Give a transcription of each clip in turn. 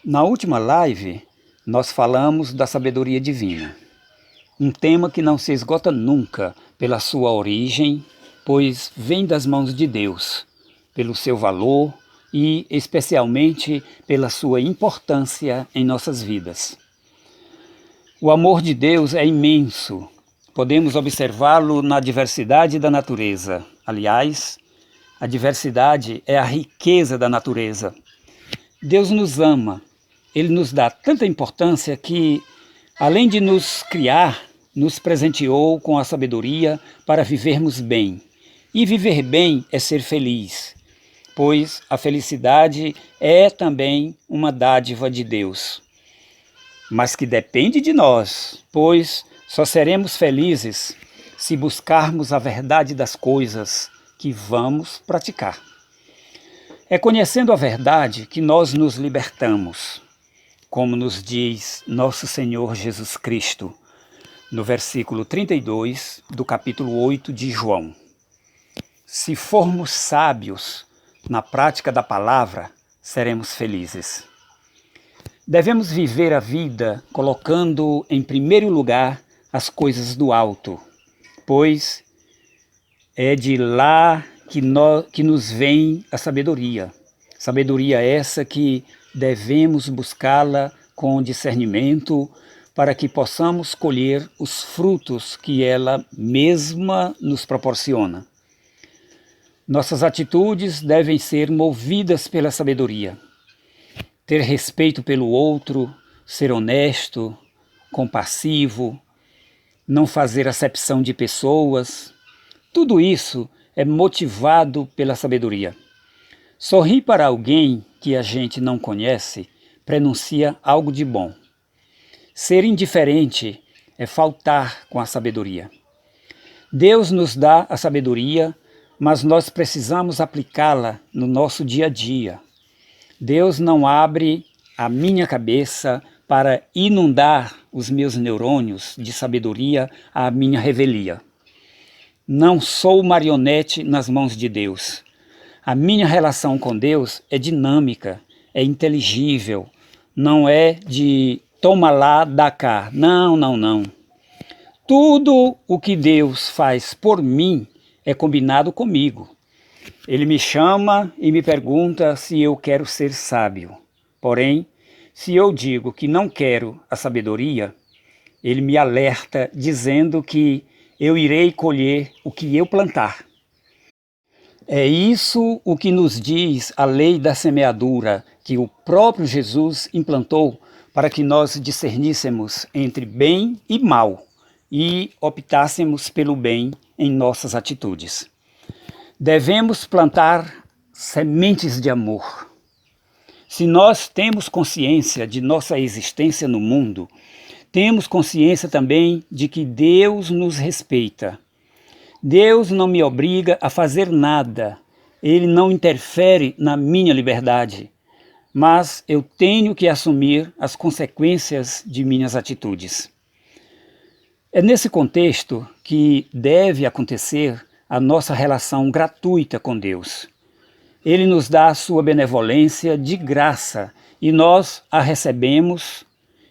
Na última live, nós falamos da sabedoria divina, um tema que não se esgota nunca pela sua origem, pois vem das mãos de Deus, pelo seu valor e, especialmente, pela sua importância em nossas vidas. O amor de Deus é imenso, podemos observá-lo na diversidade da natureza. Aliás, a diversidade é a riqueza da natureza. Deus nos ama. Ele nos dá tanta importância que, além de nos criar, nos presenteou com a sabedoria para vivermos bem. E viver bem é ser feliz, pois a felicidade é também uma dádiva de Deus. Mas que depende de nós, pois só seremos felizes se buscarmos a verdade das coisas que vamos praticar. É conhecendo a verdade que nós nos libertamos, como nos diz nosso Senhor Jesus Cristo, no versículo 32 do capítulo 8 de João. Se formos sábios na prática da palavra, seremos felizes. Devemos viver a vida colocando em primeiro lugar as coisas do alto, pois é de lá que nos vem a sabedoria. Sabedoria essa que devemos buscá-la com discernimento para que possamos colher os frutos que ela mesma nos proporciona. Nossas atitudes devem ser movidas pela sabedoria. Ter respeito pelo outro, ser honesto, compassivo, não fazer acepção de pessoas, tudo isso é motivado pela sabedoria. Sorrir para alguém que a gente não conhece prenuncia algo de bom. Ser indiferente é faltar com a sabedoria. Deus nos dá a sabedoria, mas nós precisamos aplicá-la no nosso dia a dia. Deus não abre a minha cabeça para inundar os meus neurônios de sabedoria à minha revelia. Não sou marionete nas mãos de Deus. A minha relação com Deus é dinâmica, é inteligível, não é de toma lá, dá cá. Não. Tudo o que Deus faz por mim é combinado comigo. Ele me chama e me pergunta se eu quero ser sábio. Porém, se eu digo que não quero a sabedoria, ele me alerta dizendo que eu irei colher o que eu plantar. É isso o que nos diz a lei da semeadura, que o próprio Jesus implantou para que nós discerníssemos entre bem e mal e optássemos pelo bem em nossas atitudes. Devemos plantar sementes de amor. Se nós temos consciência de nossa existência no mundo, temos consciência também de que Deus nos respeita. Deus não me obriga a fazer nada, Ele não interfere na minha liberdade, mas eu tenho que assumir as consequências de minhas atitudes. É nesse contexto que deve acontecer a nossa relação gratuita com Deus. Ele nos dá a sua benevolência de graça e nós a recebemos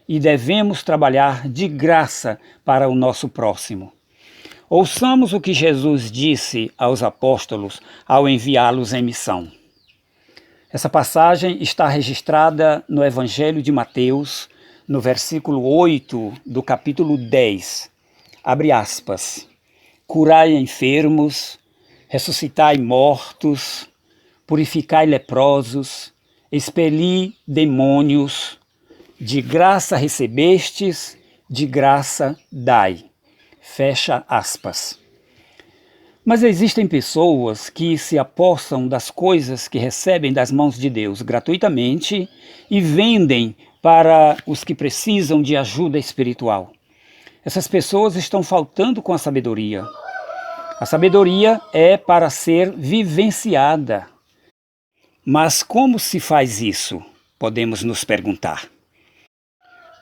e devemos trabalhar de graça para o nosso próximo. Ouçamos o que Jesus disse aos apóstolos ao enviá-los em missão. Essa passagem está registrada no Evangelho de Mateus, no versículo 8 do capítulo 10. Abre aspas. Curai enfermos, ressuscitai mortos, purificai leprosos, expeli demônios, de graça recebestes, de graça dai. Fecha aspas. Mas existem pessoas que se apossam das coisas que recebem das mãos de Deus gratuitamente e vendem para os que precisam de ajuda espiritual. Essas pessoas estão faltando com a sabedoria. A sabedoria é para ser vivenciada. Mas como se faz isso? Podemos nos perguntar.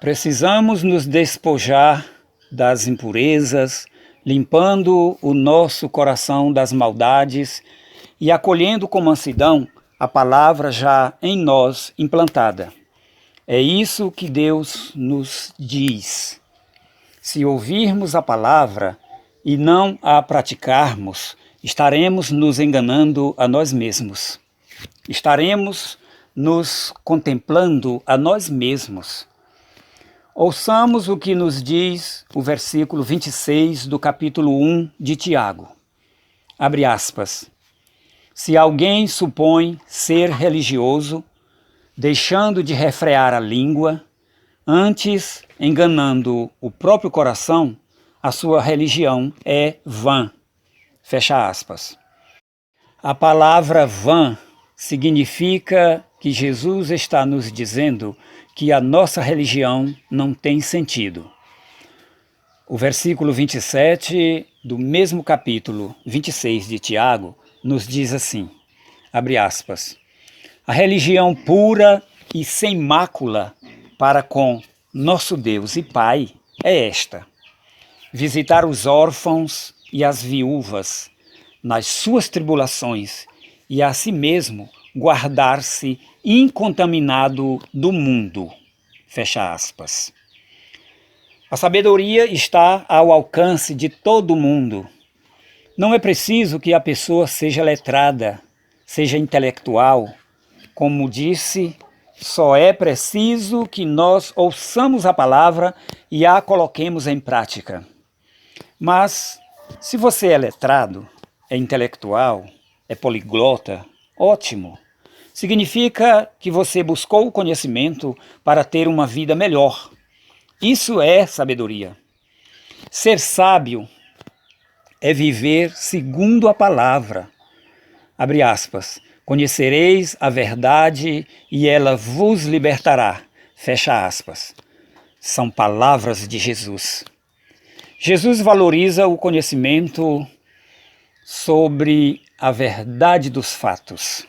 Precisamos nos despojar das impurezas, limpando o nosso coração das maldades e acolhendo com mansidão a palavra já em nós implantada. É isso que Deus nos diz. Se ouvirmos a palavra e não a praticarmos, estaremos nos enganando a nós mesmos. Estaremos nos contemplando a nós mesmos. Ouçamos o que nos diz o versículo 26 do capítulo 1 de Tiago. Abre aspas. Se alguém supõe ser religioso, deixando de refrear a língua, antes enganando o próprio coração, a sua religião é vã. Fecha aspas. A palavra vã significa que Jesus está nos dizendo que a nossa religião não tem sentido. O versículo 27 do mesmo capítulo 26 de Tiago nos diz assim, abre aspas, a religião pura e sem mácula para com nosso Deus e Pai é esta, visitar os órfãos e as viúvas nas suas tribulações e a si mesmo guardar-se incontaminado do mundo. Fecha aspas. A sabedoria está ao alcance de todo mundo. Não é preciso que a pessoa seja letrada, seja intelectual. Como disse, só é preciso que nós ouçamos a palavra e a coloquemos em prática. Mas, se você é letrado, é intelectual, é poliglota, ótimo. Significa que você buscou o conhecimento para ter uma vida melhor. Isso é sabedoria. Ser sábio é viver segundo a palavra. Abre aspas. Conhecereis a verdade e ela vos libertará. Fecha aspas. São palavras de Jesus. Jesus valoriza o conhecimento sobre a verdade dos fatos.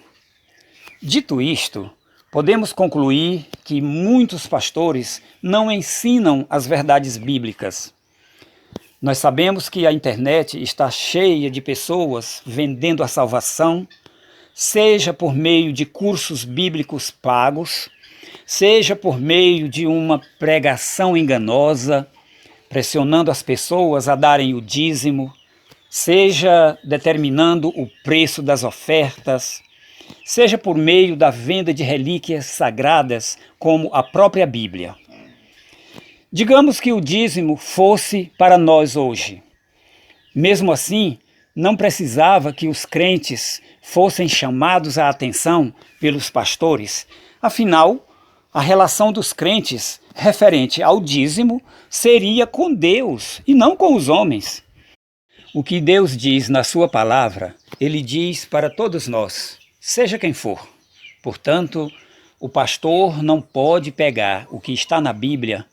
Dito isto, podemos concluir que muitos pastores não ensinam as verdades bíblicas. Nós sabemos que a internet está cheia de pessoas vendendo a salvação, seja por meio de cursos bíblicos pagos, seja por meio de uma pregação enganosa, pressionando as pessoas a darem o dízimo, seja determinando o preço das ofertas, seja por meio da venda de relíquias sagradas, como a própria Bíblia. Digamos que o dízimo fosse para nós hoje. Mesmo assim, não precisava que os crentes fossem chamados à atenção pelos pastores. Afinal, a relação dos crentes referente ao dízimo seria com Deus e não com os homens. O que Deus diz na sua palavra, Ele diz para todos nós, seja quem for. Portanto, o pastor não pode pegar o que está na Bíblia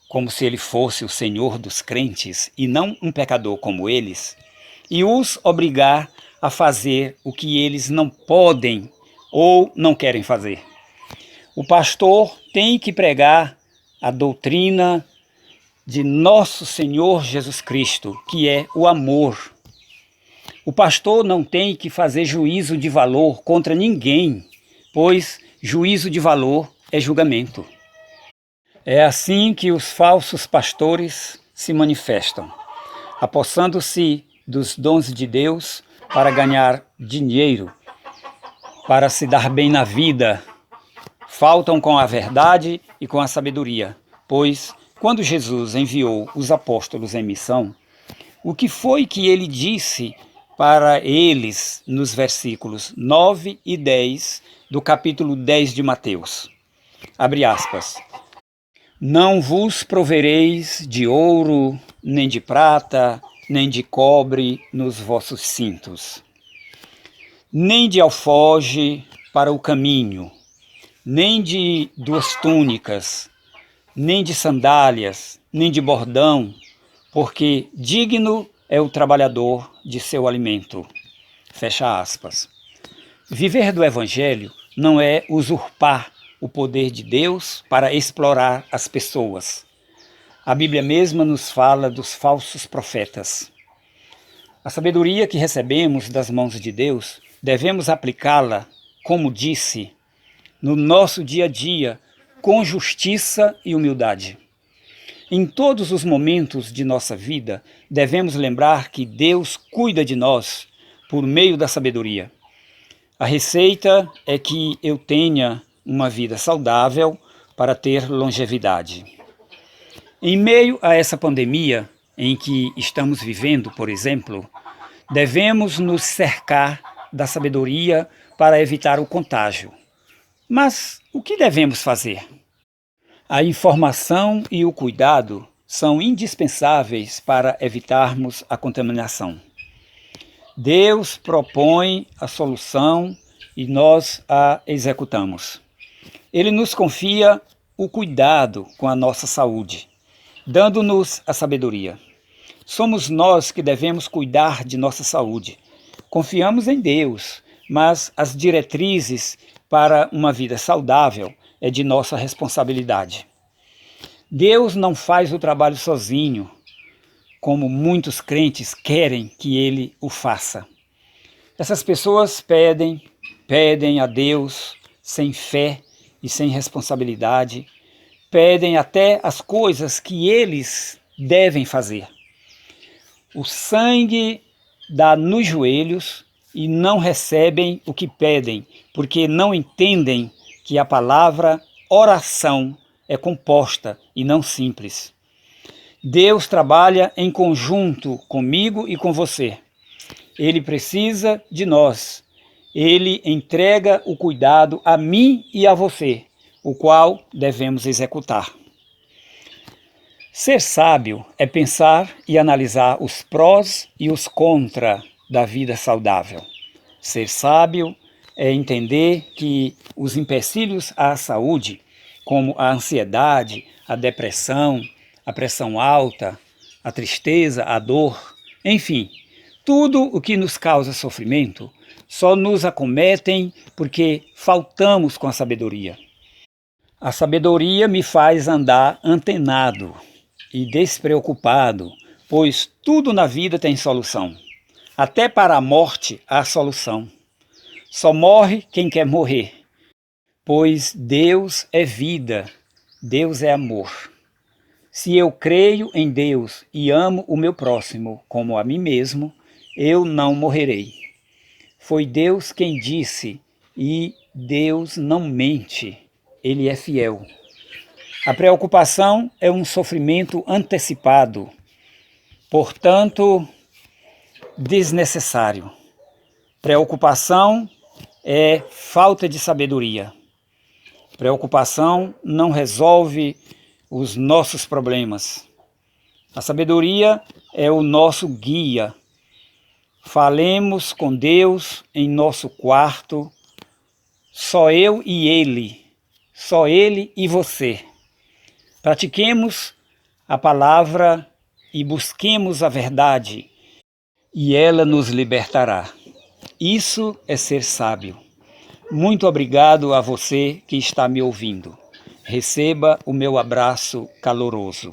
como se ele fosse o Senhor dos crentes e não um pecador como eles, e os obrigar a fazer o que eles não podem ou não querem fazer. O pastor tem que pregar a doutrina de nosso Senhor Jesus Cristo, que é o amor. O pastor não tem que fazer juízo de valor contra ninguém, pois juízo de valor é julgamento. É assim que os falsos pastores se manifestam, apossando-se dos dons de Deus para ganhar dinheiro, para se dar bem na vida. Faltam com a verdade e com a sabedoria, pois quando Jesus enviou os apóstolos em missão, o que foi que ele disse para eles nos versículos 9 e 10 do capítulo 10 de Mateus? Abre aspas. Não vos provereis de ouro, nem de prata, nem de cobre nos vossos cintos, nem de alfoge para o caminho, nem de 2 túnicas, nem de sandálias, nem de bordão, porque digno é o trabalhador de seu alimento. Fecha aspas. Viver do Evangelho não é usurpar o poder de Deus para explorar as pessoas. A Bíblia mesma nos fala dos falsos profetas. A sabedoria que recebemos das mãos de Deus, devemos aplicá-la, como disse, no nosso dia a dia, com justiça e humildade. Em todos os momentos de nossa vida, devemos lembrar que Deus cuida de nós por meio da sabedoria. A receita é que eu tenha uma vida saudável para ter longevidade. Em meio a essa pandemia em que estamos vivendo, por exemplo, devemos nos cercar da sabedoria para evitar o contágio. Mas o que devemos fazer? A informação e o cuidado são indispensáveis para evitarmos a contaminação. Deus propõe a solução e nós a executamos. Ele nos confia o cuidado com a nossa saúde, dando-nos a sabedoria. Somos nós que devemos cuidar de nossa saúde. Confiamos em Deus, mas as diretrizes para uma vida saudável é de nossa responsabilidade. Deus não faz o trabalho sozinho, como muitos crentes querem que Ele o faça. Essas pessoas pedem a Deus sem fé e sem responsabilidade, pedem até as coisas que eles devem fazer. O sangue dá nos joelhos e não recebem o que pedem, porque não entendem que a palavra oração é composta e não simples. Deus trabalha em conjunto comigo e com você. Ele precisa de nós. Ele entrega o cuidado a mim e a você, o qual devemos executar. Ser sábio é pensar e analisar os prós e os contra da vida saudável. Ser sábio é entender que os empecilhos à saúde, como a ansiedade, a depressão, a pressão alta, a tristeza, a dor, enfim, tudo o que nos causa sofrimento só nos acometem porque faltamos com a sabedoria. A sabedoria me faz andar antenado e despreocupado, pois tudo na vida tem solução. Até para a morte há solução. Só morre quem quer morrer, pois Deus é vida, Deus é amor. Se eu creio em Deus e amo o meu próximo como a mim mesmo, eu não morrerei. Foi Deus quem disse, e Deus não mente, Ele é fiel. A preocupação é um sofrimento antecipado, portanto, desnecessário. Preocupação é falta de sabedoria. Preocupação não resolve os nossos problemas. A sabedoria é o nosso guia. Falemos com Deus em nosso quarto, só eu e Ele, só Ele e você. Pratiquemos a palavra e busquemos a verdade, e ela nos libertará. Isso é ser sábio. Muito obrigado a você que está me ouvindo. Receba o meu abraço caloroso.